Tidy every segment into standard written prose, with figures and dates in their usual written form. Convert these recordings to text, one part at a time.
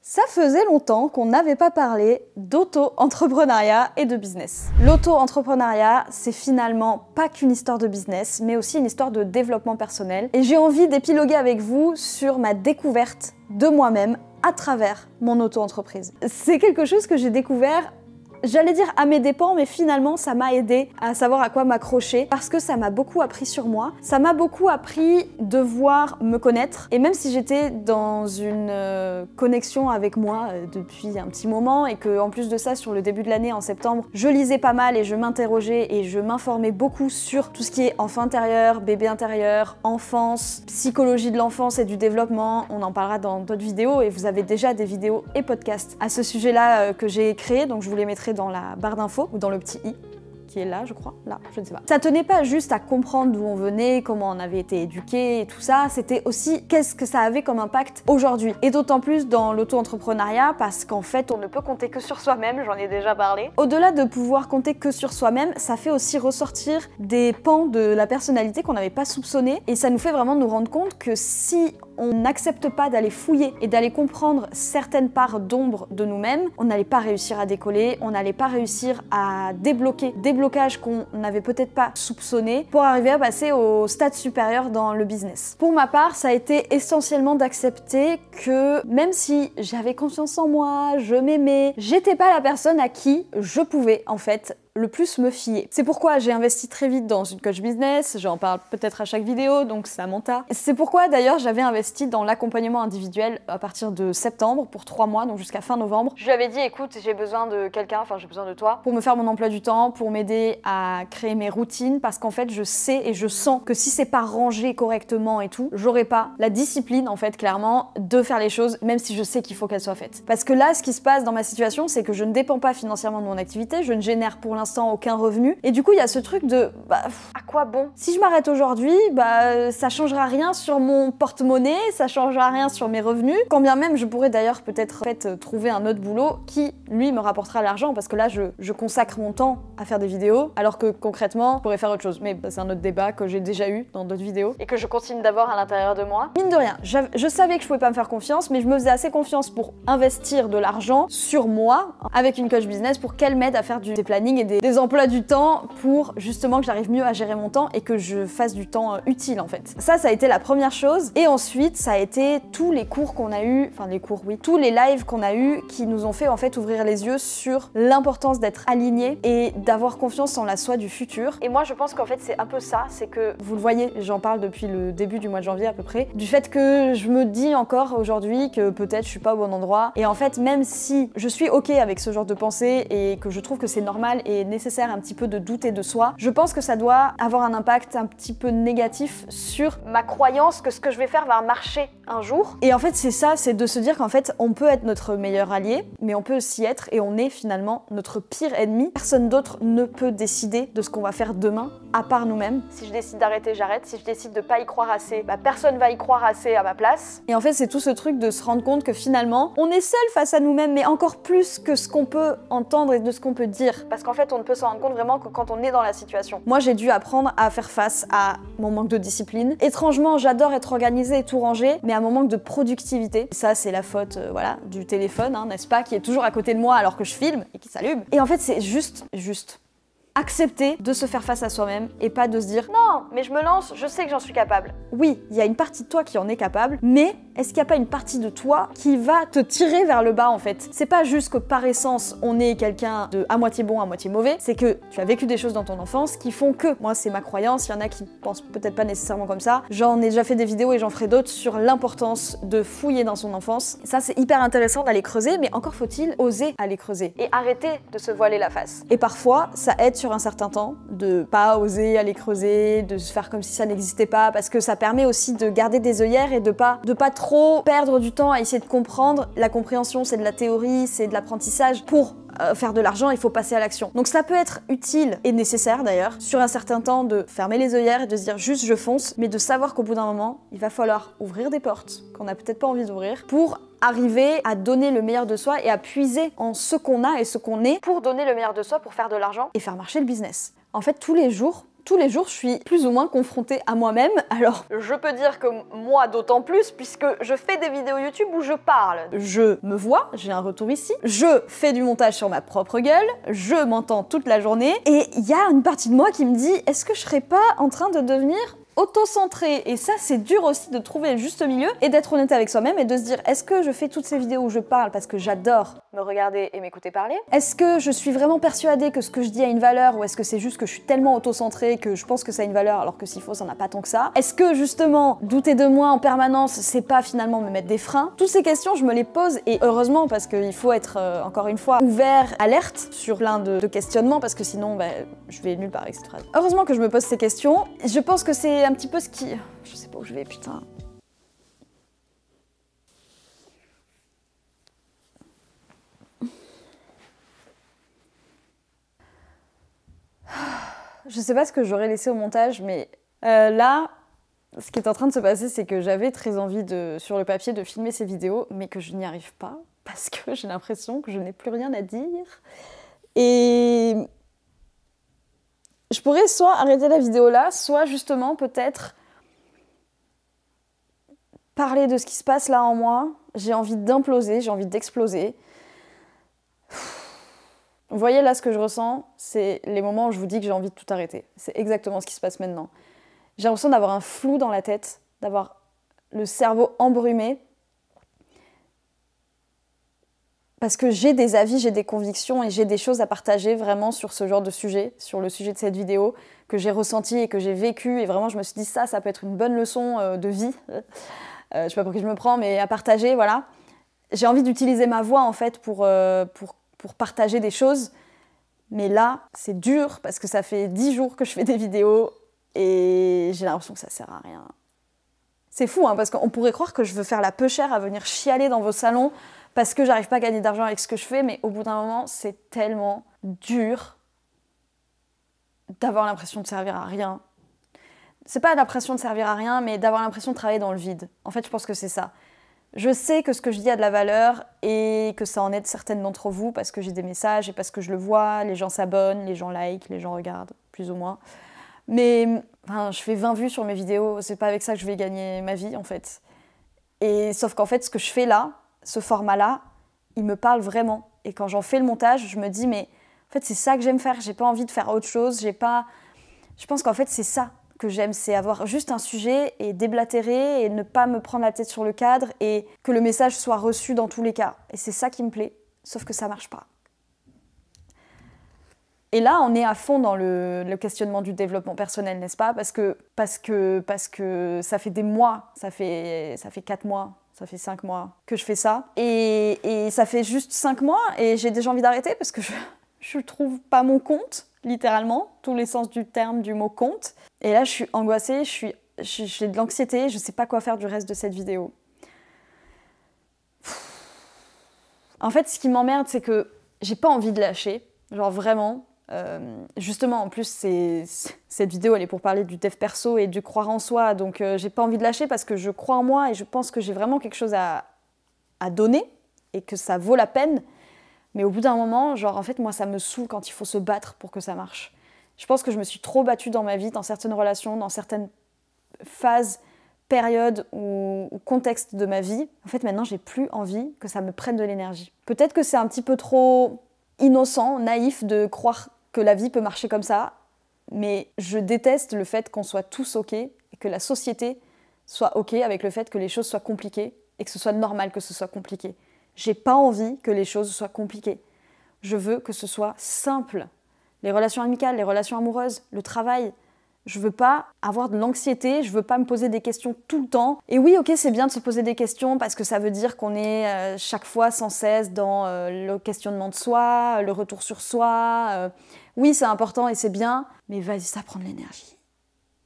Ça faisait longtemps qu'on n'avait pas parlé d'auto-entrepreneuriat et de business. L'auto-entrepreneuriat, c'est finalement pas qu'une histoire de business, mais aussi une histoire de développement personnel. Et j'ai envie d'épiloguer avec vous sur ma découverte de moi-même à travers mon auto-entreprise. C'est quelque chose que j'ai découvert, j'allais dire à mes dépens, mais finalement ça m'a aidé à savoir à quoi m'accrocher parce que ça m'a beaucoup appris sur moi. Ça m'a beaucoup appris de devoir me connaître. Et même si j'étais dans une connexion avec moi depuis un petit moment et que en plus de ça, sur le début de l'année, en septembre, je lisais pas mal et je m'interrogeais et je m'informais beaucoup sur tout ce qui est enfant intérieur, bébé intérieur, enfance, psychologie de l'enfance et du développement. On en parlera dans d'autres vidéos et vous avez déjà des vidéos et podcasts à ce sujet-là que j'ai créé, donc je vous les mettrai dans la barre d'infos ou dans le petit i qui est là, je crois, là, je ne sais pas. Ça tenait pas juste à comprendre d'où on venait, comment on avait été éduqué et tout ça, c'était aussi qu'est-ce que ça avait comme impact aujourd'hui. Et d'autant plus dans l'auto-entrepreneuriat parce qu'en fait, on ne peut compter que sur soi-même, j'en ai déjà parlé. Au-delà de pouvoir compter que sur soi-même, ça fait aussi ressortir des pans de la personnalité qu'on n'avait pas soupçonné et ça nous fait vraiment nous rendre compte que si on n'accepte pas d'aller fouiller et d'aller comprendre certaines parts d'ombre de nous-mêmes, on n'allait pas réussir à décoller, on n'allait pas réussir à débloquer des blocages qu'on n'avait peut-être pas soupçonnés pour arriver à passer au stade supérieur dans le business. Pour ma part, ça a été essentiellement d'accepter que même si j'avais confiance en moi, je m'aimais, j'étais pas la personne à qui je pouvais en fait le plus me fier. C'est pourquoi j'ai investi très vite dans une coach business, j'en parle peut-être à chaque vidéo, donc ça monta. C'est pourquoi d'ailleurs j'avais investi dans l'accompagnement individuel à partir de septembre pour 3 mois, donc jusqu'à fin novembre. Je lui avais dit écoute, j'ai besoin de quelqu'un, enfin j'ai besoin de toi, pour me faire mon emploi du temps, pour m'aider à créer mes routines, parce qu'en fait je sais et je sens que si c'est pas rangé correctement et tout, j'aurai pas la discipline en fait clairement de faire les choses, même si je sais qu'il faut qu'elles soient faites. Parce que là, ce qui se passe dans ma situation, c'est que je ne dépends pas financièrement de mon activité, je ne génère pour l'instant aucun revenu. Et du coup, il y a ce truc de à quoi bon? Si je m'arrête aujourd'hui, ça changera rien sur mon porte-monnaie, ça changera rien sur mes revenus. Quand bien même, je pourrais d'ailleurs peut-être trouver un autre boulot qui, lui, me rapportera l'argent parce que là, je consacre mon temps à faire des vidéos alors que concrètement, je pourrais faire autre chose. Mais c'est un autre débat que j'ai déjà eu dans d'autres vidéos et que je continue d'avoir à l'intérieur de moi. Mine de rien, je savais que je pouvais pas me faire confiance, mais je me faisais assez confiance pour investir de l'argent sur moi avec une coach business pour qu'elle m'aide à faire des plannings et des emplois du temps pour justement que j'arrive mieux à gérer mon temps et que je fasse du temps utile en fait. Ça a été la première chose. Et ensuite, ça a été tous les cours qu'on a eu, enfin les cours oui, tous les lives qu'on a eu qui nous ont fait en fait ouvrir les yeux sur l'importance d'être aligné et d'avoir confiance en la soi du futur. Et moi je pense qu'en fait c'est un peu ça, c'est que vous le voyez, j'en parle depuis le début du mois de janvier à peu près, du fait que je me dis encore aujourd'hui que peut-être je suis pas au bon endroit. Et en fait même si je suis ok avec ce genre de pensée et que je trouve que c'est normal et nécessaire un petit peu de douter de soi, je pense que ça doit avoir un impact un petit peu négatif sur ma croyance que ce que je vais faire va marcher un jour. Et en fait c'est ça, c'est de se dire qu'en fait on peut être notre meilleur allié, mais on peut aussi être et on est finalement notre pire ennemi. Personne d'autre ne peut décider de ce qu'on va faire demain à part nous-mêmes. Si je décide d'arrêter, j'arrête. Si je décide de pas y croire assez, personne va y croire assez à ma place. Et en fait c'est tout ce truc de se rendre compte que finalement on est seul face à nous-mêmes, mais encore plus que ce qu'on peut entendre et de ce qu'on peut dire, parce qu'en fait on ne peut s'en rendre compte vraiment que quand on est dans la situation. Moi j'ai dû apprendre à faire face à mon manque de discipline. Étrangement j'adore être organisée et tout ranger, mais à mon manque de productivité. Ça c'est la faute voilà, du téléphone, n'est-ce pas, qui est toujours à côté de moi alors que je filme et qui s'allume. Et en fait c'est juste accepter de se faire face à soi-même et pas de se dire non mais je me lance, je sais que j'en suis capable. Oui, il y a une partie de toi qui en est capable, mais est-ce qu'il n'y a pas une partie de toi qui va te tirer vers le bas en fait? C'est pas juste que par essence on est quelqu'un de à moitié bon, à moitié mauvais, c'est que tu as vécu des choses dans ton enfance qui font que, moi c'est ma croyance, il y en a qui pensent peut-être pas nécessairement comme ça, j'en ai déjà fait des vidéos et j'en ferai d'autres sur l'importance de fouiller dans son enfance. Ça c'est hyper intéressant d'aller creuser, mais encore faut-il oser aller creuser et arrêter de se voiler la face. Et parfois ça aide sur un certain temps de pas oser aller creuser, de se faire comme si ça n'existait pas, parce que ça permet aussi de garder des œillères et de pas trop perdre du temps à essayer de comprendre. La compréhension c'est de la théorie, c'est de l'apprentissage. Pour faire de l'argent, il faut passer à l'action. Donc ça peut être utile et nécessaire d'ailleurs sur un certain temps de fermer les œillères et de se dire juste je fonce, mais de savoir qu'au bout d'un moment il va falloir ouvrir des portes qu'on n'a peut-être pas envie d'ouvrir pour arriver à donner le meilleur de soi et à puiser en ce qu'on a et ce qu'on est pour donner le meilleur de soi, pour faire de l'argent et faire marcher le business. En fait tous les jours tous les jours, je suis plus ou moins confrontée à moi-même. Alors, je peux dire que moi d'autant plus, puisque je fais des vidéos YouTube où je parle. Je me vois, j'ai un retour ici, je fais du montage sur ma propre gueule, je m'entends toute la journée, et il y a une partie de moi qui me dit, est-ce que je serais pas en train de devenir auto-centré? Et ça, c'est dur aussi de trouver le juste milieu et d'être honnête avec soi-même et de se dire, est-ce que je fais toutes ces vidéos où je parle parce que j'adore me regarder et m'écouter parler? Est-ce que je suis vraiment persuadée que ce que je dis a une valeur, ou est-ce que c'est juste que je suis tellement auto-centrée que je pense que ça a une valeur alors que s'il faut, ça n'a pas tant que ça? Est-ce que justement, douter de moi en permanence, c'est pas finalement me mettre des freins? Toutes ces questions, je me les pose, et heureusement, parce qu'il faut être, encore une fois, ouvert, alerte sur plein de questionnements, parce que sinon, je vais nulle part avec cette phrase. Heureusement que je me pose ces questions. Je pense que c'est un petit peu ce qui... Je sais pas où je vais, putain. Je sais pas ce que j'aurais laissé au montage, mais là, ce qui est en train de se passer, c'est que j'avais très envie sur le papier de filmer ces vidéos, mais que je n'y arrive pas, parce que j'ai l'impression que je n'ai plus rien à dire. Et je pourrais soit arrêter la vidéo là, soit justement peut-être parler de ce qui se passe là en moi. J'ai envie d'imploser, j'ai envie d'exploser. Vous voyez là ce que je ressens, c'est les moments où je vous dis que j'ai envie de tout arrêter. C'est exactement ce qui se passe maintenant. J'ai l'impression d'avoir un flou dans la tête, d'avoir le cerveau embrumé. Parce que j'ai des avis, j'ai des convictions et j'ai des choses à partager vraiment sur ce genre de sujet, sur le sujet de cette vidéo, que j'ai ressenti et que j'ai vécu. Et vraiment, je me suis dit, ça peut être une bonne leçon de vie. Je sais pas pour qui je me prends, mais à partager, voilà. J'ai envie d'utiliser ma voix, en fait, pour partager des choses. Mais là, c'est dur, parce que ça fait 10 jours que je fais des vidéos et j'ai l'impression que ça sert à rien. C'est fou, hein, parce qu'on pourrait croire que je veux faire la peu chère à venir chialer dans vos salons parce que j'arrive pas à gagner d'argent avec ce que je fais, mais au bout d'un moment, c'est tellement dur d'avoir l'impression de servir à rien. C'est pas l'impression de servir à rien, mais d'avoir l'impression de travailler dans le vide. En fait, je pense que c'est ça. Je sais que ce que je dis a de la valeur et que ça en aide certaines d'entre vous parce que j'ai des messages et parce que je le vois, les gens s'abonnent, les gens likent, les gens regardent, plus ou moins. Mais enfin, je fais 20 vues sur mes vidéos, c'est pas avec ça que je vais gagner ma vie en fait. Et sauf qu'en fait, ce que je fais là, ce format-là, il me parle vraiment. Et quand j'en fais le montage, je me dis, mais en fait, c'est ça que j'aime faire, j'ai pas envie de faire autre chose, Je pense qu'en fait, c'est ça que j'aime, c'est avoir juste un sujet et déblatérer et ne pas me prendre la tête sur le cadre et que le message soit reçu dans tous les cas. Et c'est ça qui me plaît, sauf que ça marche pas. Et là, on est à fond dans le questionnement du développement personnel, n'est-ce pas? Parce que ça fait des mois, ça fait 4 mois, ça fait 5 mois que je fais ça. Et ça fait juste 5 mois et j'ai déjà envie d'arrêter parce que je trouve pas mon compte, littéralement, tous les sens du terme du mot compte. Et là, je suis angoissée, j'ai de l'anxiété, je sais pas quoi faire du reste de cette vidéo. En fait, ce qui m'emmerde, c'est que j'ai pas envie de lâcher, genre vraiment. Justement, en plus, cette vidéo, elle est pour parler du dev perso et du croire en soi, donc j'ai pas envie de lâcher parce que je crois en moi et je pense que j'ai vraiment quelque chose à donner et que ça vaut la peine. Mais au bout d'un moment, genre en fait, moi, ça me saoule quand il faut se battre pour que ça marche. Je pense que je me suis trop battue dans ma vie, dans certaines relations, dans certaines phases, périodes ou contextes de ma vie. En fait, maintenant, j'ai plus envie que ça me prenne de l'énergie. Peut-être que c'est un petit peu trop innocent, naïf de croire que la vie peut marcher comme ça, mais je déteste le fait qu'on soit tous OK et que la société soit OK avec le fait que les choses soient compliquées et que ce soit normal que ce soit compliqué. J'ai pas envie que les choses soient compliquées. Je veux que ce soit simple. Les relations amicales, les relations amoureuses, le travail. Je veux pas avoir de l'anxiété, je veux pas me poser des questions tout le temps. Et oui, ok, c'est bien de se poser des questions parce que ça veut dire qu'on est chaque fois sans cesse dans le questionnement de soi, le retour sur soi. Oui, c'est important et c'est bien, mais vas-y, ça prend de l'énergie.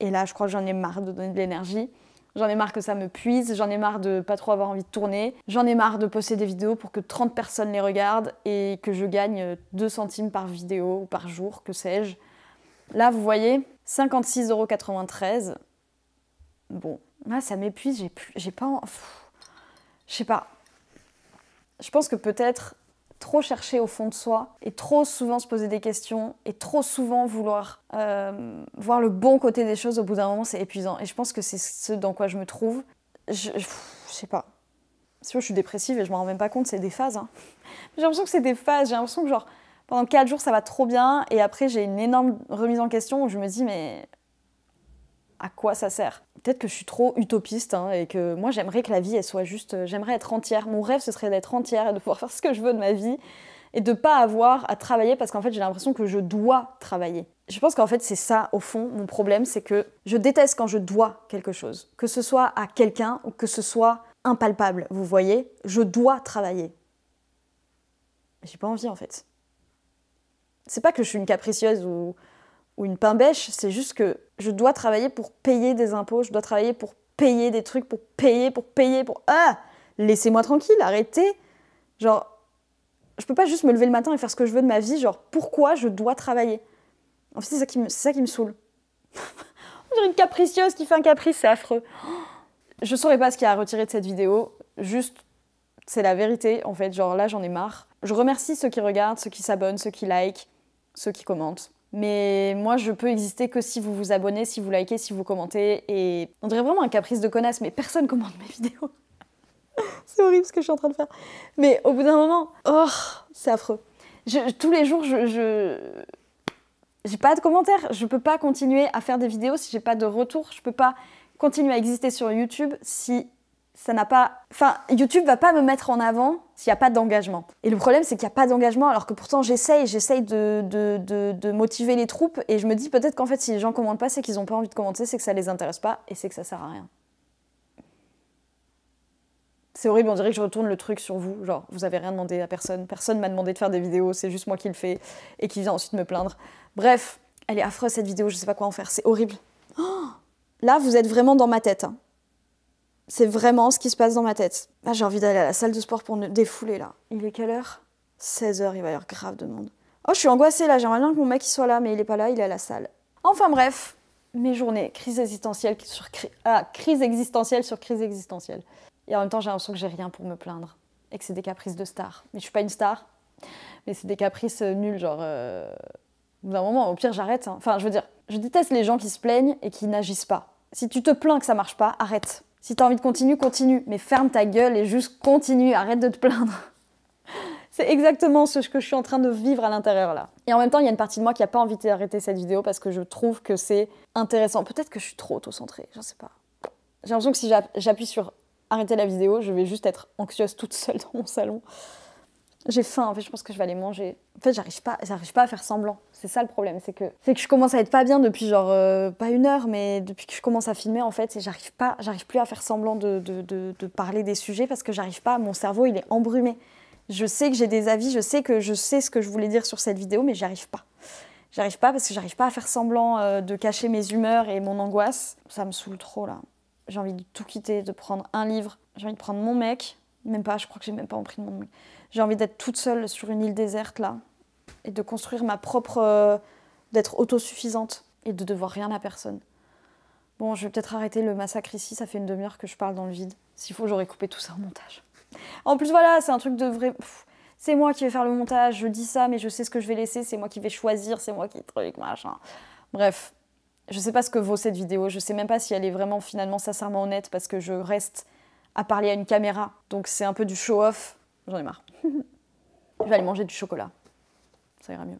Et là, je crois que j'en ai marre de donner de l'énergie. J'en ai marre que ça me puise, j'en ai marre de pas trop avoir envie de tourner, j'en ai marre de poster des vidéos pour que 30 personnes les regardent et que je gagne 2 centimes par vidéo ou par jour, que sais-je. Là, vous voyez, 56,93 €. Bon, là, ça m'épuise, j'ai pas... Je sais pas. Je pense que peut-être trop chercher au fond de soi et trop souvent se poser des questions et trop souvent vouloir voir le bon côté des choses, au bout d'un moment c'est épuisant. Et je pense que c'est ce dans quoi je me trouve. Je sais pas. Si je suis dépressive et je m'en rends même pas compte, c'est des phases. Hein. J'ai l'impression que c'est des phases, j'ai l'impression que genre pendant 4 jours ça va trop bien et après j'ai une énorme remise en question où je me dis mais à quoi ça sert? Peut-être que je suis trop utopiste hein, et que moi j'aimerais que la vie elle soit juste, j'aimerais être entière. Mon rêve ce serait d'être entière et de pouvoir faire ce que je veux de ma vie et de pas avoir à travailler parce qu'en fait j'ai l'impression que je dois travailler. Je pense qu'en fait c'est ça au fond mon problème, c'est que je déteste quand je dois quelque chose, que ce soit à quelqu'un ou que ce soit impalpable, vous voyez, je dois travailler. J'ai pas envie en fait. C'est pas que je suis une capricieuse ou une pain-bêche, c'est juste que je dois travailler pour payer des impôts, je dois travailler pour payer des trucs, pour payer. Ah! Laissez-moi tranquille, arrêtez. Genre, je peux pas juste me lever le matin et faire ce que je veux de ma vie, genre, pourquoi je dois travailler? En fait, c'est ça qui me saoule. On dirait une capricieuse qui fait un caprice, c'est affreux. Je saurais pas ce qu'il y a à retirer de cette vidéo, juste, c'est la vérité, en fait, genre là, j'en ai marre. Je remercie ceux qui regardent, ceux qui s'abonnent, ceux qui likent, ceux qui commentent. Mais moi, je peux exister que si vous vous abonnez, si vous likez, si vous commentez. Et on dirait vraiment un caprice de connasse, mais personne commente mes vidéos. C'est horrible ce que je suis en train de faire. Mais au bout d'un moment, oh, c'est affreux. Tous les jours, j'ai pas de commentaires. Je peux pas continuer à faire des vidéos si j'ai pas de retour. Je peux pas continuer à exister sur YouTube si ça n'a pas... Enfin, YouTube va pas me mettre en avant s'il n'y a pas d'engagement. Et le problème, c'est qu'il n'y a pas d'engagement, alors que pourtant j'essaye de motiver les troupes, et je me dis peut-être qu'en fait, si les gens commentent pas, c'est qu'ils n'ont pas envie de commenter, c'est que ça les intéresse pas, et c'est que ça sert à rien. C'est horrible, on dirait que je retourne le truc sur vous, genre, vous avez rien demandé à personne, personne m'a demandé de faire des vidéos, c'est juste moi qui le fais, et qui vient ensuite me plaindre. Bref, elle est affreuse cette vidéo, je sais pas quoi en faire, c'est horrible. Oh, là, vous êtes vraiment dans ma tête, hein. C'est vraiment ce qui se passe dans ma tête. Ah, j'ai envie d'aller à la salle de sport pour me défouler, là. Il est quelle heure? 16h, il va y avoir grave de monde. Oh, je suis angoissée, là. J'aimerais bien que mon mec il soit là, mais il est pas là, il est à la salle. Enfin bref, mes journées, crise existentielle sur crise existentielle sur crise existentielle. Et en même temps, j'ai l'impression que j'ai rien pour me plaindre. Et que c'est des caprices de star. Mais je suis pas une star. Mais c'est des caprices nuls, genre... Au bout d'un moment, au pire, j'arrête. Hein. Enfin, je veux dire, je déteste les gens qui se plaignent et qui n'agissent pas. Si tu te plains que ça marche pas, arrête. Si t'as envie de continuer, continue. Mais ferme ta gueule et juste continue, arrête de te plaindre. C'est exactement ce que je suis en train de vivre à l'intérieur là. Et en même temps, il y a une partie de moi qui n'a pas envie d'arrêter cette vidéo parce que je trouve que c'est intéressant. Peut-être que je suis trop auto-centrée, je sais pas. J'ai l'impression que si j'appuie sur arrêter la vidéo, je vais juste être anxieuse toute seule dans mon salon. J'ai faim, en fait, je pense que je vais aller manger. En fait, j'arrive pas à faire semblant. C'est ça le problème, c'est que je commence à être pas bien depuis genre, pas 1 heure, mais depuis que je commence à filmer, en fait, et j'arrive plus à faire semblant de parler des sujets parce que j'arrive pas, mon cerveau, il est embrumé. Je sais que j'ai des avis, je sais ce que je voulais dire sur cette vidéo, mais j'y arrive pas. J'arrive pas parce que j'arrive pas à faire semblant de cacher mes humeurs et mon angoisse. Ça me saoule trop, là. J'ai envie de tout quitter, de prendre un livre. J'ai envie de prendre mon mec. Même pas, je crois que j'ai même pas pris de mon mec. J'ai envie d'être toute seule sur une île déserte, là. Et de construire ma propre... d'être autosuffisante. Et de devoir rien à personne. Bon, je vais peut-être arrêter le massacre ici. Ça fait une demi-heure que je parle dans le vide. S'il faut, j'aurais coupé tout ça au montage. En plus, voilà, c'est un truc de vrai... c'est moi qui vais faire le montage. Je dis ça, mais je sais ce que je vais laisser. C'est moi qui vais choisir. C'est moi qui truc, machin. Bref. Je sais pas ce que vaut cette vidéo. Je sais même pas si elle est vraiment, finalement, sincèrement honnête. Parce que je reste à parler à une caméra. Donc c'est un peu du show-off. J'en ai marre. Je vais aller manger du chocolat. Ça ira mieux.